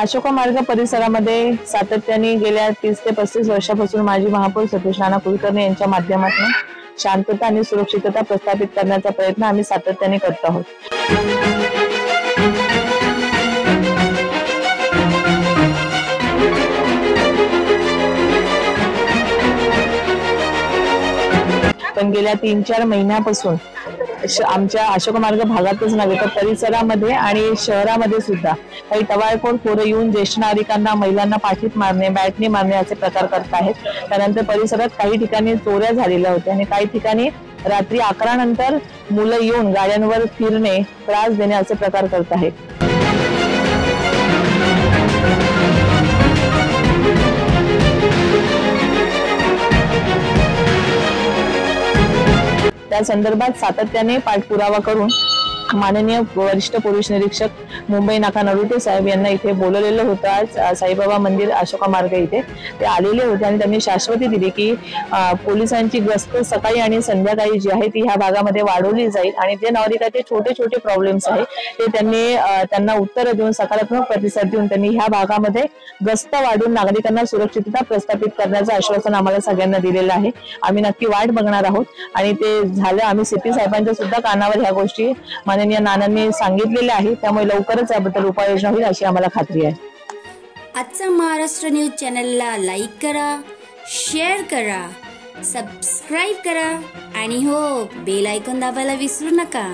अशोका मार्ग परिसरामध्ये सातत्याने गेल्या 30 ते 35 वर्षापासून माजी महापौर सतीश नाना कुलकर्णी यांच्या माध्यमातून शांतता आणि सुरक्षितता प्रस्थापित करण्याचा प्रयत्न आम्ही सातत्याने करत आहोत। पण गेल्या 3-4 महिन्यापासून आमच्या अशोक मार्ग भागातच नव्हे तर परिसरामध्ये आणि शहरामध्ये सुद्धा काही टवाळखोर पोरं येऊन ज्येष्ठ नागरिकांना महिलांना पाठीत मारणे बॅटने मारणे असे प्रकार करत आहेत। त्यानंतर परिसरात काही ठिकाणी चोऱ्या झालेल्या होत्या आणि काही ठिकाणी रात्री 11 नंतर मुलं येऊन गाड्यांवर फिरणे त्रास देणे असे प्रकार करत आहेत। त्या संदर्भात सातत्याने पाठपुरावा करून माननीय वरिष्ठ पोलीस निरीक्षक मुंबई नाका नरोटे साहेब यांना इथे बोलवलेलं होतं। आज साईबाबा मंदिर अशोका मार्ग इथे ते आलेले होते आणि त्यांनी शाश्वती दिली की पोलिसांची गस्त सकाळी आणि संध्याकाळी जी आहे ती ह्या भागामध्ये वाढवली जाईल आणि जे नागरिकांचे छोटे छोटे प्रॉब्लेम्स आहेत ते त्यांना उत्तर देऊन सकारात्मक प्रतिसाद देऊन त्यांनी ह्या भागामध्ये गस्त वाढवून नागरिकांना सुरक्षितता प्रस्थापित करण्याचं आश्वासन आम्हाला सगळ्यांना दिलेलं आहे। आम्ही नक्की वाट बघणार आहोत आणि ते झालं। आम्ही सीपी साहेबांच्या सुद्धा कानावर ह्या गोष्टी माननीय नानांनी सांगितलेल्या आहे, त्यामुळे लवकरच याबद्दल उपाययोजना होईल अशी आम्हाला खात्री आहे। आजचा महाराष्ट्र न्यूज चॅनलला लाईक करा, शेअर करा, सबस्क्राईब करा आणि हो बेल आयकॉन दाबायला विसरू नका।